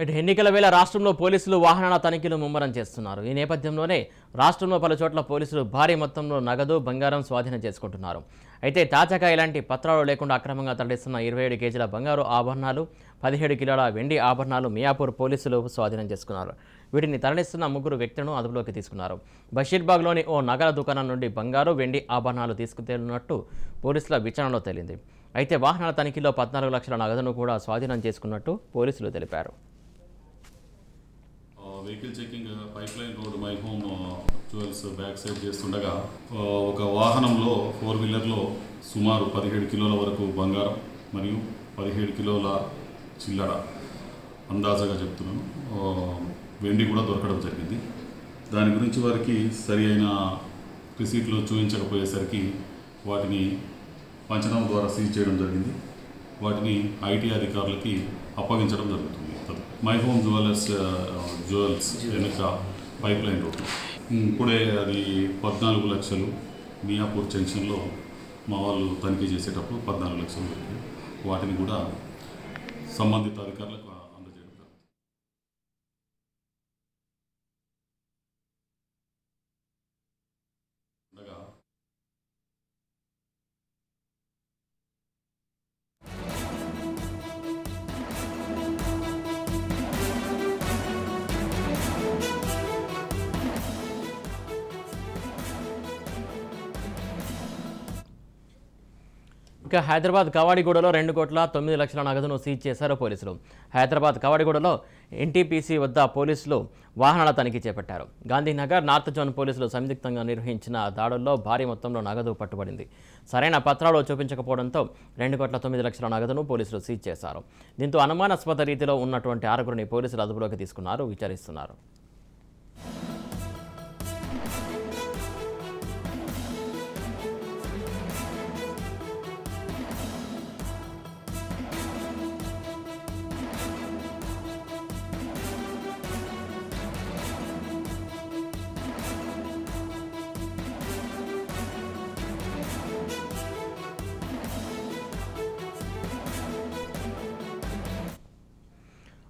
ఎన్నికల వేళ రాష్ట్రంలో పోలీసులు వాహనాల తనిఖీలు ముమ్మరం చేస్తున్నారు. ఈ నేపథ్యంలోనే రాష్ట్రంలో పలు చోట్ల పోలీసులు భారీ మొత్తంలో నగదు, బంగారం స్వాధీనం చేసుకుంటున్నారు. అయితే తాజాగా ఇలాంటి పత్రాలు లేకుండా అక్రమంగా తరలిస్తున్న 27 కేజీల బంగారు ఆభరణాలు, 17 కిలోల వెండి ఆభరణాలు మియాపూర్ పోలీసులు స్వాధీనం చేసుకున్నారు. వీటిని తరలిస్తున్న 3 వ్యక్తులను అదుపులోకి తీసుకున్నారు. బషీర్బాగ్లోని ఓ నగల దుకాణం నుండి బంగారు, వెండి ఆభరణాలు తీసుకుతేలినట్టు పోలీసుల విచారణలో తేలింది. అయితే వాహనాల తనిఖీలో 14 లక్షల నగదును కూడా స్వాధీనం చేసుకున్నట్టు పోలీసులు తెలిపారు. Vehicle checking pipe line road my home jewels back side చేస్తుండగా ఒక వాహనంలో 4 వీలర్లో సుమారు 17 కిలోల వరకు బంగారం మరియు 17 కిలోల చిల్లర అందాజగా చెప్తున్నాను వెండి కూడా దొరకడం జరిగింది. దాని గురించి వారికి సరి అయిన రిసీట్లు చూపించకపోయేసరికి వాటిని పంచనామా ద్వారా సీజ్ చేయడం జరిగింది. వాటిని ఐటీ అధికారులకి అప్పగించడం జరుగుతుంది. మై హోమ్ జ్యువెల్స్ వెనుక పైప్ లైన్ రోడ్ ఇప్పుడే అది 14 లక్షలు మియాపూర్ జంక్షన్లో మా వాళ్ళు తనిఖీ చేసేటప్పుడు 14 లక్షలు దొరికాయి. వాటిని కూడా సంబంధిత అధికారులకు అందజేయడం జరుగుతుంది. ఇక హైదరాబాద్ కవాడిగూడలో 2,09,00,000 నగదును సీజ్ చేశారు పోలీసులు. హైదరాబాద్ కవాడిగూడలో ఎన్టీపీసీ వద్ద పోలీసులు వాహనాల తనిఖీ చేపట్టారు. గాంధీనగర్ నార్త్ జోన్ పోలీసులు సంయుక్తంగా నిర్వహించిన దాడుల్లో భారీ మొత్తంలో నగదు పట్టుబడింది. సరైన పత్రాలు చూపించకపోవడంతో 2,09,00,000 నగదును పోలీసులు సీజ్ చేశారు. దీంతో అనుమానాస్పద రీతిలో ఉన్నటువంటి 6గురిని పోలీసులు అదుపులోకి తీసుకున్నారు, విచారిస్తున్నారు.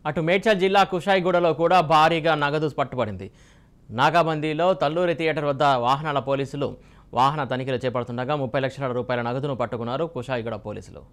అటు మేడ్చల్ జిల్లా కుషాయిగూడలో కూడా భారీగా నగదు పట్టుబడింది. నాగాబందీలో తల్లూరి థియేటర్ వద్ద వాహనాల పోలీసులు వాహన తనిఖీలు చేపడుతుండగా 30 లక్షల రూపాయల నగదును పట్టుకున్నారు కుషాయిగూడ పోలీసులు.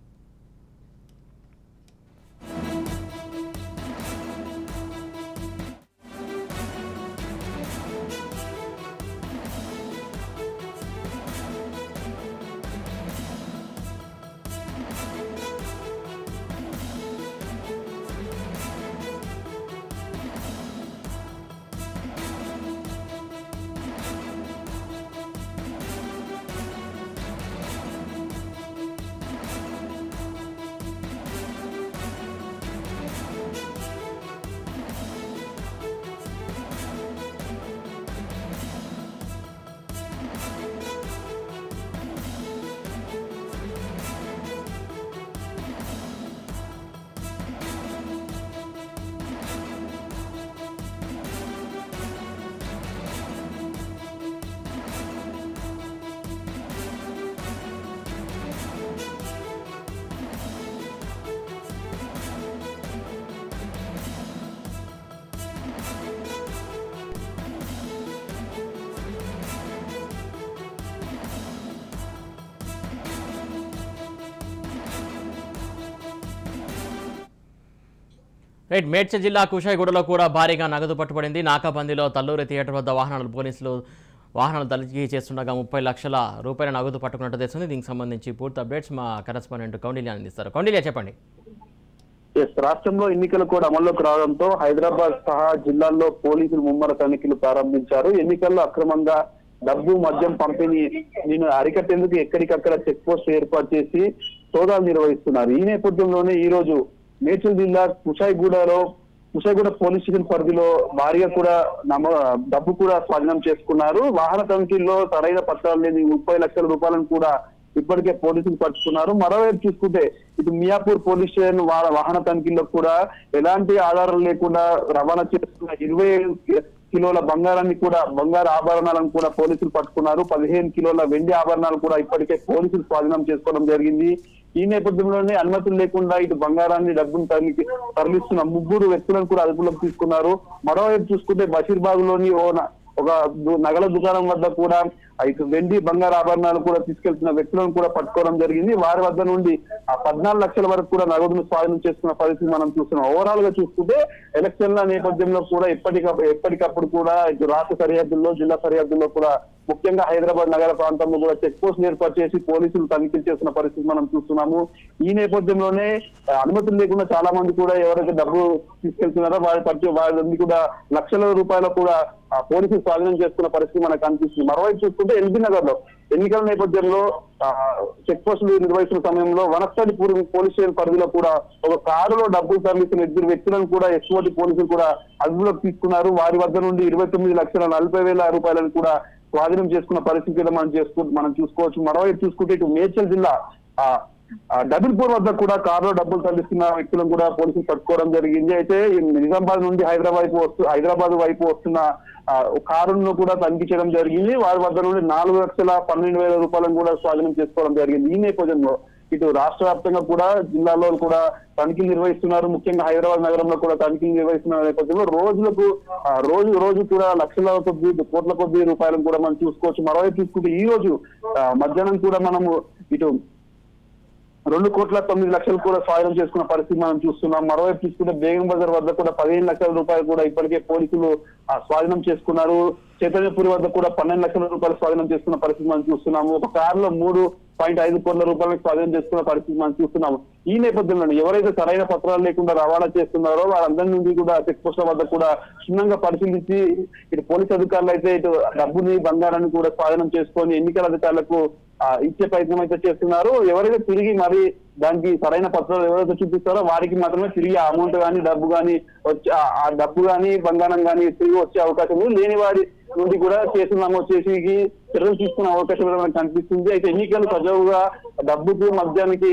మేడ్చల్ జిల్లా కుషాయిగూడలో కూడా భారీగా నగదు పట్టుబడింది. నాకాబందీలో తల్లూరి థియేటర్ వద్ద పోలీసులు వాహనాలు తనిఖీ చేస్తుండగా 30 లక్షల రూపాయల నగదు పట్టుకున్నట్టు తెలుస్తుంది. దీనికి సంబంధించి పూర్తి అప్డేట్స్ మా కరెస్పాండెంట్ కౌండిల్య అందిస్తారు. కౌండిల్య, చెప్పండి. రాష్ట్రంలో ఎన్నికలు కూడా అమల్లోకి రావడంతో హైదరాబాద్ సహా జిల్లాల్లో పోలీసులు ముమ్మర తనిఖీలు ప్రారంభించారు. ఎన్నికల్లో అక్రమంగా డబ్బు, మద్యం పంపిణీ అరికట్టేందుకు ఎక్కడికక్కడ చెక్ పోస్ట్ ఏర్పాటు చేసి సోదాలు నిర్వహిస్తున్నారు. ఈ నేపథ్యంలోనే ఈ రోజు మేడ్చల్ జిల్లా కుషాయిగూడ పోలీస్ స్టేషన్ పరిధిలో భారీగా కూడా డబ్బు కూడా స్వాధీనం చేసుకున్నారు. వాహన తనిఖీల్లో సరైన పత్రాలు లేని 30 లక్షల రూపాయలను కూడా ఇప్పటికే పోలీసులు పట్టుకున్నారు. మరోవైపు చూసుకుంటే ఇటు మియాపూర్ పోలీస్ స్టేషన్ వాహన తనిఖీల్లో కూడా ఎలాంటి ఆధారం లేకుండా రవాణా చేస్తున్న కిలోల బంగారు ఆభరణాలను కూడా పోలీసులు పట్టుకున్నారు. 15 కిలోల వెండి ఆభరణాలు కూడా ఇప్పటికే పోలీసులు స్వాధీనం చేసుకోవడం జరిగింది. ఈ నేపథ్యంలోనే అనుమతులు లేకుండా ఇటు బంగారాన్ని డబ్బును తరలిస్తున్న 3 వ్యక్తులను కూడా అదుపులోకి తీసుకున్నారు. మరోవైపు చూసుకుంటే బషీర్బాగ్ లోని ఒక నగల దుకాణం వద్ద కూడా ఇటు వెండి బంగారు ఆభరణాలు కూడా తీసుకెళ్తున్న వ్యక్తులను కూడా పట్టుకోవడం జరిగింది. వారి వద్ద నుండి 14 లక్షల వరకు కూడా నగదును స్వాధీనం చేసుకున్న పరిస్థితి మనం చూస్తున్నాం. ఓవరాల్ గా చూసుకుంటే ఎలక్షన్ల నేపథ్యంలో కూడా ఎప్పటికప్పుడు కూడా ఇటు రాష్ట్ర సరిహద్దుల్లో జిల్లా సరిహద్దుల్లో కూడా ముఖ్యంగా హైదరాబాద్ నగర ప్రాంతంలో కూడా చెక్ పోస్ట్ ఏర్పాటు చేసి పోలీసులు తనిఖీలు చేస్తున్న పరిస్థితి మనం చూస్తున్నాము. ఈ నేపథ్యంలోనే అనుమతులు లేకుండా చాలా మంది కూడా ఎవరైతే డబ్బు తీసుకెళ్తున్నారో వారి కూడా లక్షల రూపాయలు కూడా పోలీసులు స్వాధీనం చేసుకున్న పరిస్థితి మనకు కనిపిస్తుంది. మరోవైపు చూసుకుంటే ఎల్బీ నగర్ లో ఎన్నికల నేపథ్యంలో చెక్ పోస్టులు నిర్వహిస్తున్న సమయంలో వనస్థలిపూర్ పోలీస్ స్టేషన్ పరిధిలో కూడా ఒక కారులో డబ్బులు తరలిస్తున్న 2 వ్యక్తులను కూడా ఎస్ఓటి పోలీసులు కూడా అదుపులోకి తీసుకున్నారు. వారి వద్ద నుండి 29,40,40,000 రూపాయలను కూడా స్వాధీనం చేసుకున్న పరిస్థితి మనం చూసుకోవచ్చు. మరోవైపు చూసుకుంటే ఇటు మేడ్చల్ జిల్లా డబుల్పూర్ వద్ద కూడా కారులో డబ్బులు తరలిస్తున్న వ్యక్తులను కూడా పోలీసులు పట్టుకోవడం జరిగింది. అయితే నిజామాబాద్ నుండి హైదరాబాద్ వైపు వస్తున్న కారును కూడా తనిఖీ చేయడం జరిగింది. వారి వద్ద నుండి 4,12,000 రూపాయలను కూడా స్వాధీనం చేసుకోవడం జరిగింది. ఈ నేపథ్యంలో ఇటు రాష్ట్ర వ్యాప్తంగా కూడా జిల్లాలో కూడా తనిఖీలు నిర్వహిస్తున్నారు. ముఖ్యంగా హైదరాబాద్ నగరంలో కూడా తనిఖీలు నిర్వహిస్తున్న నేపథ్యంలో రోజు కూడా లక్షల కొద్ది కోట్ల కొద్ది రూపాయలను కూడా మనం చూసుకోవచ్చు. మరోవైపు చూసుకుంటే ఈ రోజు మధ్యాహ్నం కూడా మనము ఇటు 2,09,00,000 కూడా స్వాధీనం చేసుకున్న పరిస్థితి మనం చూస్తున్నాం. మరోవైపు చూసుకుంటే బేగం బజార్ వద్ద కూడా 15 లక్షల రూపాయలు కూడా ఇప్పటికే పోలీసులు స్వాధీనం చేసుకున్నారు. చైతన్యపురి వద్ద కూడా 12 లక్షల రూపాయలు స్వాధీనం చేసుకున్న పరిస్థితి మనం చూస్తున్నాము. ఒక కారులో 3.5 కోట్ల రూపాయలకు స్వాధీనం చేసుకున్న పరిస్థితి మనం చూస్తున్నాము. ఈ నేపథ్యంలో ఎవరైతే సరైన పత్రాలు లేకుండా రవాణా చేస్తున్నారో వారందరి నుండి కూడా చెక్ పోస్టుల వద్ద కూడా క్షుణ్ణంగా పరిశీలించి ఇటు పోలీసు అధికారులు అయితే ఇటు డబ్బుని బంగారాన్ని కూడా స్వాధీనం చేసుకొని ఎన్నికల అధికారులకు ఇచ్చే ప్రయత్నం అయితే చేస్తున్నారు. ఎవరైతే తిరిగి మరి దానికి సరైన పత్రాలు ఎవరైతే చూపిస్తారో వారికి మాత్రమే తిరిగి అమౌంట్ కానీ డబ్బు కానీ బంగారం కానీ తిరిగి వచ్చే అవకాశం ఉంది. లేని వారి నుండి కూడా కేసులు నమోదు చేసి చర్యలు తీసుకునే అవకాశం కూడా మనకు కనిపిస్తుంది. అయితే ఎన్నికలు సజావుగా డబ్బుకు మద్యానికి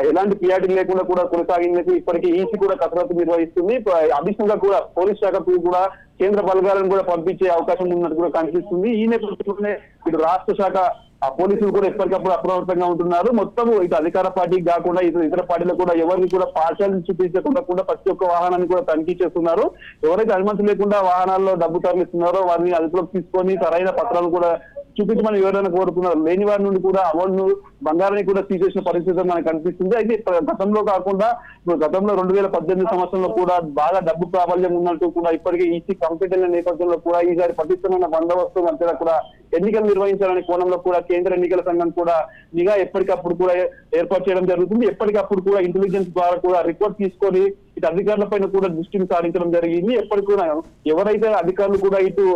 ఎలాంటి పియాటింగ్ లేకుండా కూడా కొనసాగింది. ఇప్పటికీ ఈసీ కూడా కసరత్తు నిర్వహిస్తుంది. అడిషనల్ గా కూడా పోలీస్ శాఖకు కూడా కేంద్ర బలగాలను కూడా పంపించే అవకాశం ఉన్నట్టు కూడా కనిపిస్తుంది. ఈ నేపథ్యంలోనే ఇటు రాష్ట్ర శాఖ పోలీసులు కూడా ఎప్పటికప్పుడు అప్రమత్తంగా ఉంటున్నారు. మొత్తం ఇటు అధికార పార్టీకి కాకుండా ఇతర పార్టీలు కూడా ఎవరిని కూడా పార్షాలిటీ చూపించకుండా కూడా ప్రతి ఒక్క వాహనాన్ని కూడా తనిఖీ చేస్తున్నారు. ఎవరైతే అనుమతి లేకుండా వాహనాల్లో డబ్బు తరలిస్తున్నారో వారిని అదుపులోకి తీసుకొని సరైన పత్రాలు కూడా చూపించమని ఎవరైనా కోరుతున్నారు. లేని వారి నుండి కూడా అమౌంట్ బంగారాన్ని కూడా తీసేసిన పరిస్థితి మనకు కనిపిస్తుంది. అయితే గతంలో కాకుండా గతంలో 2018 సంవత్సరంలో కూడా బాగా డబ్బు ప్రాబల్యం ఉన్నట్టు కూడా ఇప్పటికే ఈసీ కంప్లీట్ నేపథ్యంలో కూడా ఈసారి పటిష్టమైన బందోబస్తు మధ్యలో కూడా ఎన్నికలు నిర్వహించాలనే కోణంలో కూడా కేంద్ర ఎన్నికల సంఘం కూడా నిఘా ఎప్పటికప్పుడు కూడా ఏర్పాటు చేయడం జరుగుతుంది. ఎప్పటికప్పుడు కూడా ఇంటెలిజెన్స్ ద్వారా కూడా రిపోర్ట్ తీసుకొని ఇటు అధికారుల పైన కూడా దృష్టిని సారించడం జరిగింది. ఎప్పటికి కూడా ఎవరైతే అధికారులు కూడా ఇటు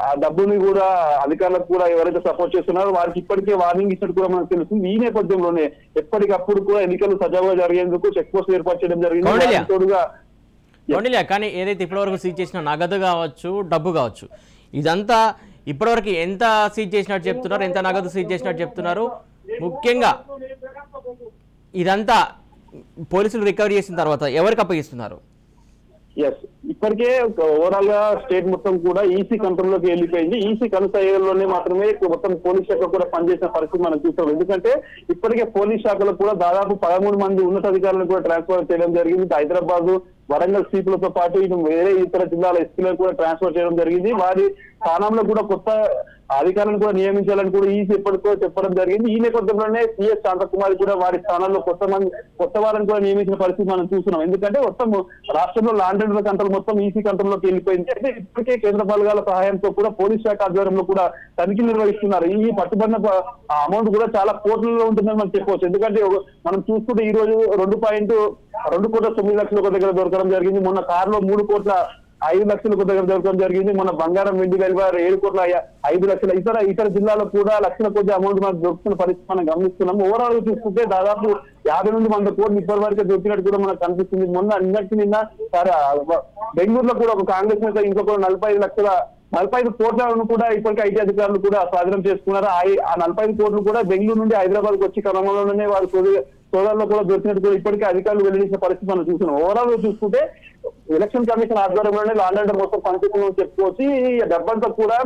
ఆ డబ్బుని కూడా అధికారులకు కూడా ఎవరైతే సపోర్ట్ చేస్తున్నారో వారికి ఇప్పటికే వార్నింగ్ ఇచ్చినట్టు కూడా మనకు తెలుస్తుంది. ఈ నేపథ్యంలోనే ఎప్పటికప్పుడు కూడా ఎన్నికలు సజావుగా జరిగేందుకు చెక్ పోస్ట్ ఏర్పాటు చేయడం జరిగింది. తోడుగా కానీ ఏదైతే ఇప్పటివరకు సీజ్ చేసిన నగదు కావచ్చు డబ్బు కావచ్చు ఇదంతా ఇప్పటివరకు ఎంత సీజ్ చేసినట్టు చెప్తున్నారు, ఎంత నగదు సీజ్ చేసినట్టు చెప్తున్నారు? ముఖ్యంగా ఇదంతా పోలీసులు రికవరీ చేసిన తర్వాత ఎవరికి అప్పగిస్తున్నారు? ఎస్, ఇప్పటికే ఓవరాల్ గా స్టేట్ మొత్తం కూడా ఈసీ కంట్రోల్ లోకి వెళ్ళిపోయింది. ఈసీ కనుసైలోనే మాత్రమే మొత్తం పోలీస్ శాఖ కూడా పనిచేసిన పరిస్థితి మనం చూస్తాం. ఎందుకంటే ఇప్పటికే పోలీస్ శాఖలో కూడా దాదాపు 13 మంది ఉన్నతాధికారులను కూడా ట్రాన్స్ఫర్ చేయడం జరిగింది. హైదరాబాద్ వరంగల్ సీపులతో పాటు ఇటు వేరే ఇతర జిల్లాల ఎస్పీలను కూడా ట్రాన్స్ఫర్ చేయడం జరిగింది. వారి స్థానంలో కూడా కొత్త అధికారులను కూడా నియమించాలని కూడా ఈసీ ఎప్పటికో చెప్పడం జరిగింది. ఈ నేపథ్యంలోనే సిఎస్ శాంతకుమారి కూడా వారి స్థానాల్లో కొత్త వారిని కూడా నియమించిన పరిస్థితి మనం చూస్తున్నాం. ఎందుకంటే మొత్తం రాష్ట్రంలో లాండ్ ఆర్డర్ కంట్రోల్ మొత్తం ఈసీ కంట్రోల్లోకి వెళ్ళిపోయింది. అయితే ఇప్పటికే కేంద్ర బలగాల సహాయంతో కూడా పోలీస్ శాఖ ఆధ్వర్యంలో కూడా తనిఖీ నిర్వహిస్తున్నారు. ఈ పట్టుబడిన అమౌంట్ కూడా చాలా కోట్లలో ఉంటుందని మనం చెప్పవచ్చు. ఎందుకంటే మనం చూసుకుంటే ఈ రోజు 2,09,00,000 దగ్గర దొరకడం జరిగింది. మొన్న కారులో 3,05,00,000 దగ్గర దొరకడం జరిగింది. మన బంగారం వెండి విలువ 7,05,00,000 ఇతర జిల్లాలో కూడా లక్షల కొద్ది అమౌంట్ మనకు దొరుకుతున్న పరిస్థితి మనం గమనిస్తున్నాం. ఓవరాల్ గా చూసుకుంటే దాదాపు 50 నుండి 100 కోట్లు ఇప్పటి వరకు దొరికినట్టు కూడా మనకు కనిపిస్తుంది. నిన్న బెంగళూరులో కూడా ఒక కాంగ్రెస్ నేత ఇంకొక 45 కోట్లను కూడా ఇప్పటికే ఐటీ అధికారులు కూడా స్వాధీనం చేసుకున్నారు. ఆ 45 కోట్లు కూడా బెంగళూరు నుండి హైదరాబాద్ కు వచ్చి క్రమంలోనే వారు సోదాల్లో కూడా దొరికినట్టు కూడా ఇప్పటికే అధికారులు వెల్లడించిన పరిస్థితి మనం చూస్తున్నాం. ఓవరాల్ గా చూసుకుంటే ఎలక్షన్ కమిషన్ ఆధ్వర్యంలోనే లా అండ్ ఆర్డర్ మొత్తం పనిచేస్తుందని చెప్పుకోవచ్చు. ఈ డబ్బంతా కూడా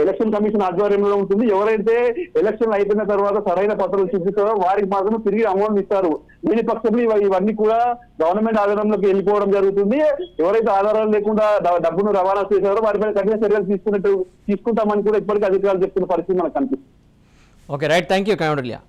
ఎలక్షన్ కమిషన్ ఆధ్వర్యంలో ఉంటుంది. ఎవరైతే ఎలక్షన్ అయిపోయిన తర్వాత సరైన పత్రాలు చూపిస్తారో వారికి మాత్రం తిరిగి అమౌంట్ ఇస్తారు. దీని పక్షంలో ఇవన్నీ కూడా గవర్నమెంట్ ఆధారంలోకి వెళ్ళిపోవడం జరుగుతుంది. ఎవరైతే ఆధారాలు లేకుండా డబ్బును రవాణా చేశారో వారిపై కఠిన చర్యలు తీసుకుంటామని కూడా ఇప్పటికీ అధికారులు చెప్తున్న పరిస్థితి మనకు కనిపిస్తుంది. Okay right, thank you కమరుల్లా.